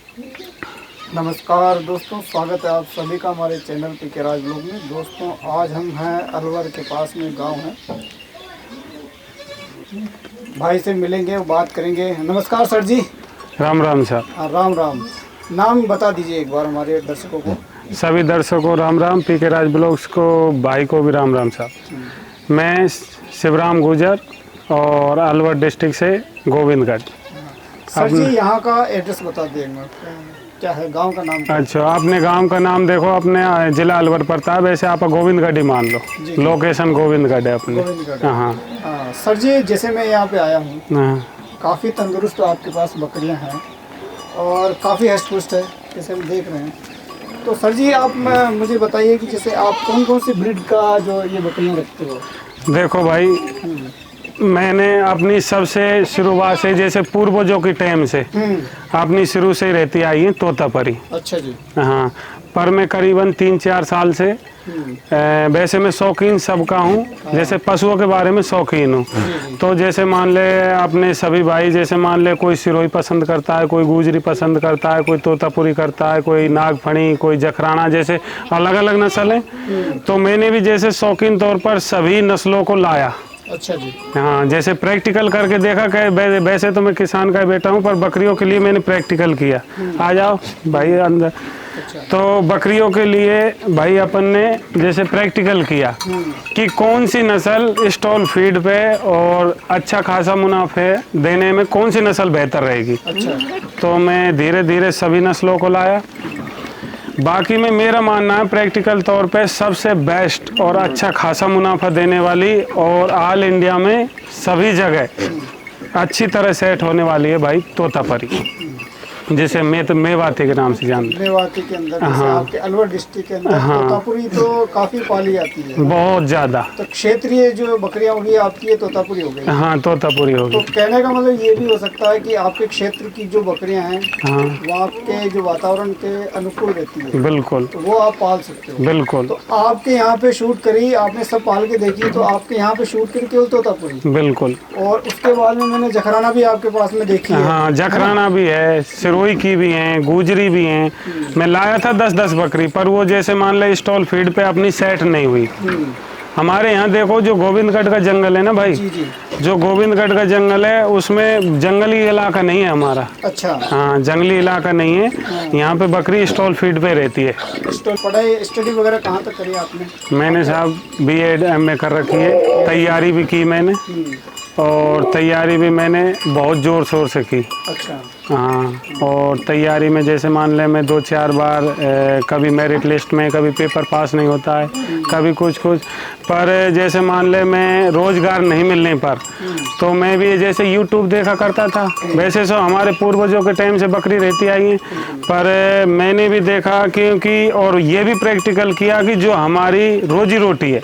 नमस्कार दोस्तों, स्वागत है आप सभी का हमारे चैनल पीके राज ब्लॉग में। दोस्तों आज हम हैं अलवर के पास में गांव है, भाई से मिलेंगे, बात करेंगे। नमस्कार सर जी। राम राम सर। राम राम। नाम बता दीजिए एक बार हमारे दर्शकों को। सभी दर्शकों को राम राम, पीके राज ब्लॉग्स को भाई को भी राम राम सर। मैं शिवराम गुजर और अलवर डिस्ट्रिक्ट से गोविंदगढ़। सर जी यहाँ का एड्रेस बता देंगे, क्या है गांव का नाम? अच्छा, अपने गांव का नाम देखो, अपने जिला अलवर पड़ता है, वैसे आप गोविंदगढ़ ही मान लो। लोकेशन गोविंदगढ़ है अपने। हाँ सर जी, जैसे मैं यहाँ पे आया हूँ, हाँ। काफ़ी तंदुरुस्त आपके पास बकरियाँ हैं और काफ़ी हष्ट पुष्ट है, जैसे हम देख रहे हैं। तो सर जी आप मुझे बताइए कि जैसे आप कौन कौन सी ब्रीड का जो ये बकरियाँ रखते हो? देखो भाई, मैंने अपनी सबसे शुरुआत से, जैसे पूर्वजों के टाइम से अपनी शुरू से ही रहती आई है तोतापरी। अच्छा जी। हाँ, पर मैं करीबन 3-4 साल से वैसे मैं शौकीन सबका हूँ। जैसे पशुओं के बारे में शौकीन हूँ। तो जैसे मान ले अपने सभी भाई, जैसे मान ले कोई सिरोही पसंद करता है, कोई गुजरी पसंद करता है, कोई तोतापुरी करता है, कोई नागफणी, कोई जखराना, जैसे अलग अलग नस्ल है। तो मैंने भी जैसे शौकीन तौर पर सभी नस्लों को लाया। अच्छा जी। हाँ, जैसे प्रैक्टिकल करके देखा कि वैसे तो मैं किसान का बेटा हूँ, पर बकरियों के लिए मैंने प्रैक्टिकल किया। आ जाओ भाई अंदर। अच्छा। तो बकरियों के लिए भाई अपन ने जैसे प्रैक्टिकल किया कि कौन सी नस्ल स्टॉल फीड पे और अच्छा खासा मुनाफे देने में कौन सी नस्ल बेहतर रहेगी। अच्छा। तो मैं धीरे धीरे सभी नस्लों को लाया। बाकी में मेरा मानना है प्रैक्टिकल तौर पे सबसे बेस्ट और अच्छा खासा मुनाफा देने वाली और ऑल इंडिया में सभी जगह अच्छी तरह सेट होने वाली है भाई तोतापरी, जैसे मैं तो मेवाती के नाम से जानते हैं। मेवाती के अंदर जैसे आपके अलवर डिस्ट्रिक्ट के अंदर तोतापुरी तो काफी पाली जाती है, बहुत ज्यादा। तो क्षेत्रीय जो बकरियां होगी आपकी ये तोतापुरी हो गई। हाँ, तोतापुरी होगी। तो कहने का मतलब ये भी हो सकता है कि आपके क्षेत्र की जो बकरियां हैं वो आपके जो वातावरण के अनुकूल रहती है। बिल्कुल। तो वो आप पाल सकते हो। बिल्कुल। तो आपके यहाँ पे शूट करी आपने, सब पाल के देखी, तो आपके यहाँ पे शूट करी केवल तोतापुरी? बिल्कुल। और उसके बाद में मैंने जखराना भी आपके पास में देखी है। हाँ, जखराना भी है, सिरोही की भी हैं, गुजरी भी हैं। मैं लाया था 10-10 बकरी, पर वो जैसे मान ले स्टॉल फीड पे अपनी सेट नहीं हुई। हमारे यहाँ देखो जो गोविंदगढ़ का जंगल है ना भाई, जो गोविंदगढ़ का जंगल है उसमें जंगली इलाका नहीं है हमारा। अच्छा। हाँ, जंगली इलाका नहीं है। यहाँ पे बकरी स्टॉल फीड पे रहती है। स्टॉल पढ़ाई स्टडी वगैरह कहाँ तक करी आपने? मैंने साहब BEd MA कर रखी है, तैयारी भी की मैंने, और तैयारी भी मैंने बहुत ज़ोर शोर से की। अच्छा। हाँ, और तैयारी में जैसे मान ले मैं 2-4 बार कभी मेरिट लिस्ट में, कभी पेपर पास नहीं होता है, कभी कुछ पर जैसे मान ले मैं रोज़गार नहीं मिलने पर तो मैं भी जैसे YouTube देखा करता था। वैसे तो हमारे पूर्वजों के टाइम से बकरी रहती आई है, पर मैंने भी देखा क्योंकि, और ये भी प्रैक्टिकल किया कि जो हमारी रोजी रोटी है,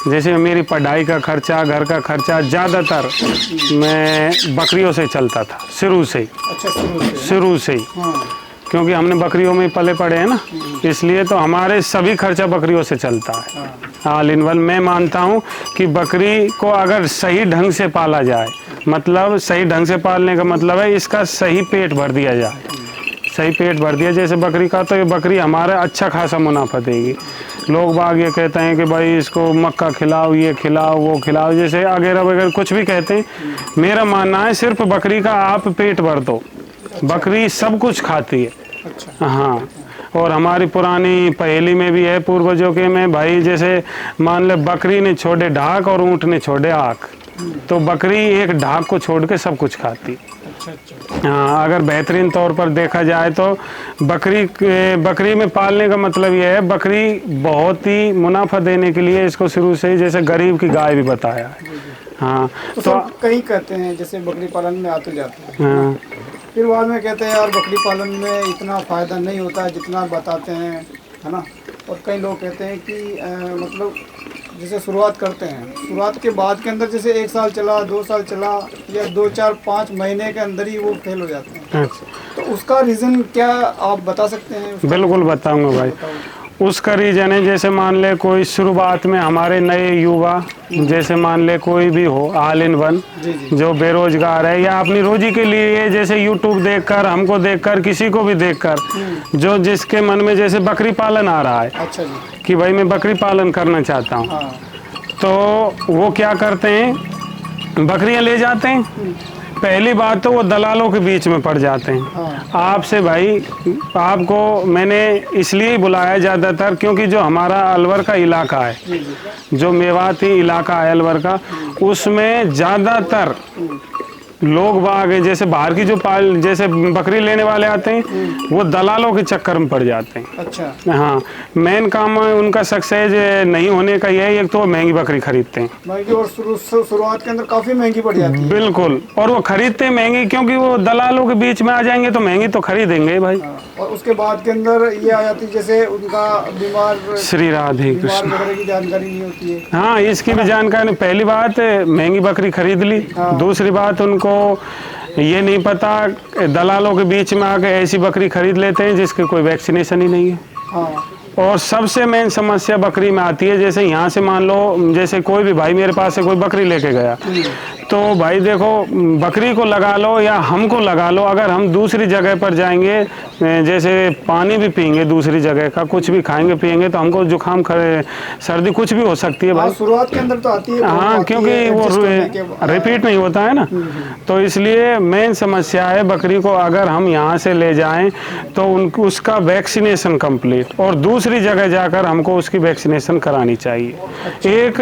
जैसे मेरी पढ़ाई का खर्चा, घर का खर्चा ज़्यादातर मैं बकरियों से चलता था शुरू से ही। अच्छा, शुरू से ही। क्योंकि हमने बकरियों में पले पड़े हैं ना, इसलिए तो हमारे सभी खर्चा बकरियों से चलता है। All in one. मैं मानता हूँ कि बकरी को अगर सही ढंग से पाला जाए, मतलब सही ढंग से पालने का मतलब है इसका सही पेट भर दिया जाए। सही पेट भर दिया जैसे बकरी का, तो ये बकरी हमारा अच्छा खासा मुनाफा देगी। लोग बाग ये कहते हैं कि भाई इसको मक्का खिलाओ, ये खिलाओ, वो खिलाओ, जैसे वगैरह वगैरह कुछ भी कहते हैं। मेरा मानना है सिर्फ बकरी का आप पेट भर दो, बकरी सब कुछ खाती है। अच्छा। हाँ, और हमारी पुरानी पहेली में भी है पूर्वजों के में भाई, जैसे मान ले बकरी ने छोड़े ढाक और ऊँट ने छोड़े आँख, तो बकरी एक ढाक को छोड़ के सब कुछ खाती है। हाँ, अगर बेहतरीन तौर पर देखा जाए तो बकरी में पालने का मतलब ये है, बकरी बहुत ही मुनाफा देने के लिए इसको शुरू से ही जैसे गरीब की गाय भी बताया है। हाँ, तो कई कहते हैं जैसे बकरी पालन में आते जाते हैं। हाँ, फिर बाद में कहते हैं यार बकरी पालन में इतना फ़ायदा नहीं होता है जितना बताते हैं, है ना। और कई लोग कहते हैं कि मतलब जैसे शुरुआत करते हैं, शुरुआत के बाद के अंदर जैसे 1 साल चला, 2 साल चला, या 2-4-5 महीने के अंदर ही वो फेल हो जाते हैं। तो उसका रीज़न क्या आप बता सकते हैं? बिल्कुल बताऊंगा भाई। उसका रीजन है, जैसे मान ले कोई शुरुआत में हमारे नए युवा, जैसे मान ले कोई भी हो ऑल इन वन, जो बेरोजगार है या अपनी रोजी के लिए जैसे यूट्यूब देखकर, हमको देखकर, किसी को भी देखकर, जो जिसके मन में जैसे बकरी पालन आ रहा है, अच्छा जी, कि भाई मैं बकरी पालन करना चाहता हूँ, तो वो क्या करते हैं, बकरियां ले जाते हैं। पहली बात तो वो दलालों के बीच में पड़ जाते हैं। आपसे भाई, आपको मैंने इसलिए ही बुलाया ज़्यादातर, क्योंकि जो हमारा अलवर का इलाका है, जो मेवाती इलाका है अलवर का, उसमें ज़्यादातर लोग बाग हैं, जैसे बाहर की जो जैसे बकरी लेने वाले आते हैं, वो दलालों के चक्कर में पड़ जाते हैं। अच्छा। हाँ, मेन काम उनका सक्सेस नहीं होने का यह है, एक तो वो महंगी बकरी खरीदते हैं, और शुरुआत के अंदर काफी महंगी पड़ जाती है। बिल्कुल, और वो खरीदते हैं महंगी, क्योंकि वो दलालों के बीच में आ जाएंगे तो महंगी तो खरीदेंगे भाई। और उसके बाद के अंदर ये आ जाती है, जैसे उनका बीमार, श्री राधे कृष्ण की जानकारी नहीं होती है। हाँ, इसकी भी जानकारी। पहली बात महंगी बकरी खरीद ली, दूसरी बात उनको ये नहीं पता, दलालों के बीच में आके ऐसी बकरी खरीद लेते हैं जिसके कोई वैक्सीनेशन ही नहीं है। और सबसे मेन समस्या बकरी में आती है, जैसे यहाँ से मान लो, जैसे कोई भी भाई मेरे पास से कोई बकरी लेके गया, तो भाई देखो, बकरी को लगा लो या हमको लगा लो, अगर हम दूसरी जगह पर जाएंगे, जैसे पानी भी पियेंगे दूसरी जगह का, कुछ भी खाएंगे पियेंगे, तो हमको जुकाम सर्दी कुछ भी हो सकती है भाई। शुरुआत के अंदर तो आती है। हाँ, क्योंकि वो रिपीट नहीं होता है ना, तो इसलिए मेन समस्या है बकरी को अगर हम यहाँ से ले जाएं तो उसका वैक्सीनेशन कंप्लीट, और दूसरी जगह जाकर हमको उसकी वैक्सीनेशन करानी चाहिए। एक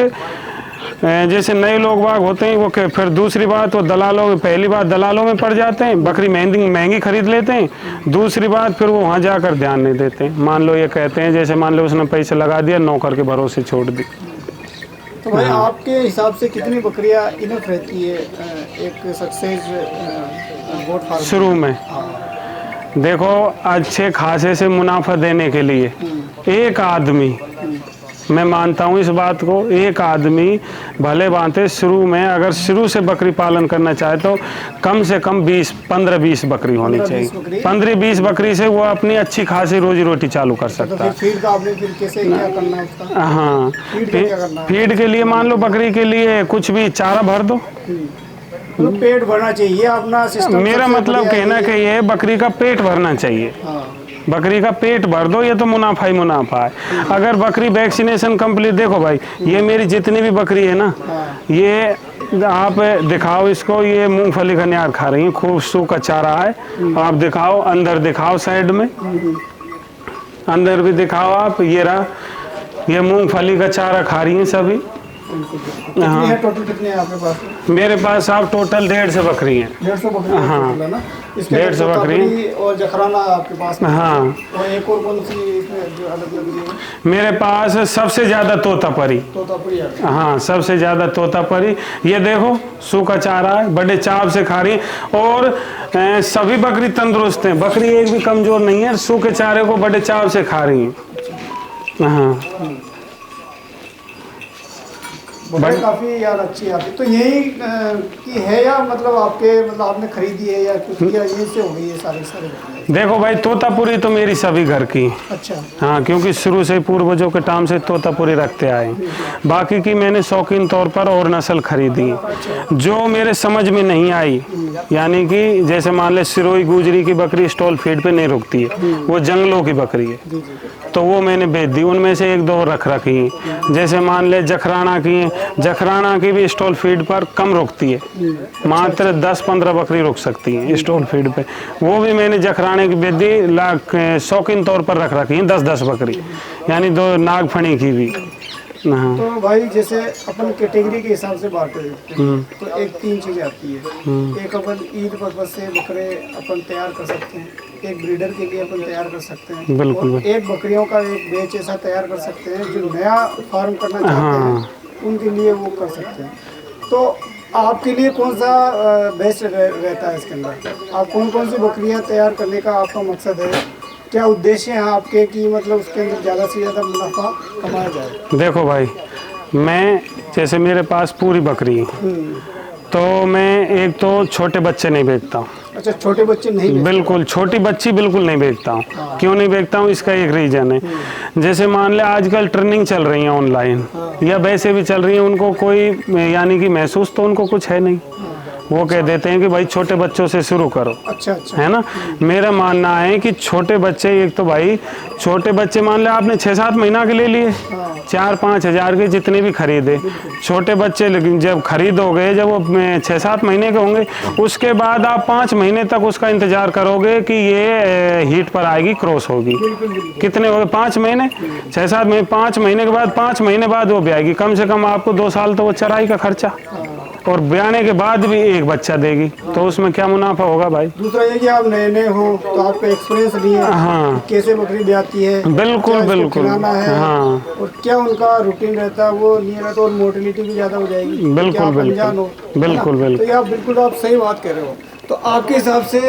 जैसे नए लोग बाग होते हैं, वो फिर दूसरी बात वो दलालों, पहली बात दलालों में पड़ जाते हैं, बकरी महंगी खरीद लेते हैं, दूसरी बात फिर वो वहाँ जाकर ध्यान नहीं देते। मान लो ये कहते हैं, जैसे मान लो उसने पैसे लगा दिया, नौकर के भरोसे छोड़ दी। तो भाई आपके हिसाब से कितनी बकरियां इनफ रहती है एक सक्सेस गोट फार्म? शुरू में देखो, अच्छे खासे से मुनाफा देने के लिए एक आदमी, मैं मानता हूँ इस बात को, एक आदमी भले बांते शुरू में, अगर शुरू से बकरी पालन करना चाहे तो कम से कम 15-20 बकरी होनी चाहिए। 15-20 बकरी से वो अपनी अच्छी खासी रोजी रोटी चालू कर सकता है। फीड का आपने फिर कैसे क्या करना है उसका? हाँ, फीड के लिए मान लो बकरी के लिए कुछ भी चारा भर दो, तो पेट भरना चाहिए अपना सिस्टम। मेरा मतलब कहना कि ये बकरी का पेट भरना चाहिए। बकरी का पेट भर दो, ये तो मुनाफा ही मुनाफा है। अगर बकरी वैक्सीनेशन कंप्लीट, देखो भाई, ये मेरी जितनी भी बकरी है ना, ये आप दिखाओ इसको, ये मूंगफली का न्यार खा रही है, खूब सूखा चारा है। आप दिखाओ, अंदर दिखाओ, साइड में अंदर भी दिखाओ आप, ये रहा, ये मूंगफली का चारा खा रही है सभी। हाँ, टोटल कितने हैं आपके पास? मेरे पास आप टोटल 150 बकरी हैं। 150 बकरी? हाँ, 150 बकरी और जखराना आपके पास में? हाँ। और एक और कौन सी इसमें जो अलग लग रही है? मेरे पास सबसे ज्यादा तोतापरी। हाँ, सबसे ज्यादा तोतापरी। ये देखो सूखा चारा है, बड़े चाव से खा रही है, और सभी बकरी तंदुरुस्त हैं, बकरी एक भी कमजोर नहीं है, सूखे चारे को बड़े चाव से खा रही है। हाँ, काफी यार अच्छी आती। तो यही की है या मतलब आपके, मतलब आपने खरीदी है या कुछ किया, यही से हो गई है सारे? देखो भाई, तोतापुरी तो मेरी सभी घर की। अच्छा। हाँ, क्योंकि शुरू से पूर्वजों के टाइम से तोतापुरी रखते आए। बाकी की मैंने शौकीन तौर पर और नस्ल खरीदी। अच्छा। जो मेरे समझ में नहीं आई, यानी कि जैसे मान ले सिरोही गुजरी की बकरी स्टॉल फीड पे नहीं रुकती है, वो जंगलों की बकरी है, तो वो मैंने बेच दी। उनमें से 1-2 रख रखी। जैसे मान ले जखराना की, जखराना की भी स्टॉल फीड पर कम रुकती है, मात्र 10-15 बकरी रुक सकती हैं स्टॉल फीड पे, वो भी मैंने जखराने की बेच दी। शौकीन तौर पर रख रखी हैं 10-10 बकरी, यानी 2 नागफणी की भी। हाँ। तो भाई जैसे अपन कैटेगरी के हिसाब से बांटे तो एक 3 चीजें आती है। एक अपन ईद पर्पज से बकरे अपन तैयार कर सकते हैं, एक ब्रीडर के लिए अपन तैयार कर सकते हैं, बिल्कुल, और एक बकरियों का एक बैच ऐसा तैयार कर सकते हैं जो नया फार्म करना चाहते हैं, उनके लिए वो कर सकते हैं। तो आपके लिए कौन सा बेस्ट रहता है इसके अंदर? आप कौन सी बकरियां तैयार करने का आपका मकसद है? क्या उद्देश्य है आपके कि मतलब उसके अंदर ज़्यादा से ज़्यादा मुनाफा कमाया जाए? देखो भाई, मैं जैसे मेरे पास पूरी बकरी है, तो मैं एक तो छोटे बच्चे नहीं बेचता हूँ। अच्छा, छोटे बच्चे नहीं? बिल्कुल, छोटी बच्ची बिल्कुल नहीं बेचता हूँ। क्यों नहीं बेचता हूँ, इसका एक रीजन है। जैसे मान ले आजकल ट्रेनिंग चल रही है ऑनलाइन या वैसे भी चल रही है, उनको कोई यानी कि महसूस तो उनको कुछ है नहीं, वो कह देते हैं कि भाई छोटे बच्चों से शुरू करो। अच्छा, है ना। मेरा मानना है कि छोटे बच्चे, एक तो भाई छोटे बच्चे मान ले आपने 6-7 महीना के ले लिए, 4-5 हज़ार के जितने भी खरीदे छोटे बच्चे, लेकिन जब खरीदोगे, जब वो 6-7 महीने के होंगे, उसके बाद आप 5 महीने तक उसका इंतजार करोगे कि ये हीट पर आएगी, क्रॉस होगी। कितने हो गए? 5 महीने, 6-7 महीने। 5 महीने के बाद, 5 महीने बाद वो ब्याएगी। कम से कम आपको 2 साल तो वो चराई का खर्चा, और ब्याने के बाद भी एक बच्चा देगी, तो उसमें क्या मुनाफा होगा भाई। दूसरा ये कि आप नए हो तो आपको एक्सपीरियंस नहीं है। हाँ, कैसे बकरी ब्याती है, बिल्कुल बिल्कुल। है, हाँ, और क्या उनका रूटीन रहता है, वो नहीं रहता, और मोटिलिटी भी ज्यादा हो जाएगी। बिल्कुल बिल्कुल बिल्कुल। तो ये आप बिल्कुल आप सही बात कह रहे हो। तो आपके हिसाब से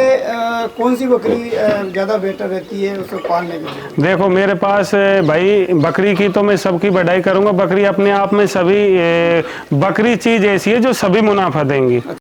कौन सी बकरी ज़्यादा बेटर रहती है उसको पालने के लिए? देखो मेरे पास भाई बकरी की तो मैं सबकी बढ़ाई करूंगा। बकरी अपने आप में सभी बकरी चीज़ ऐसी है जो सभी मुनाफा देंगी।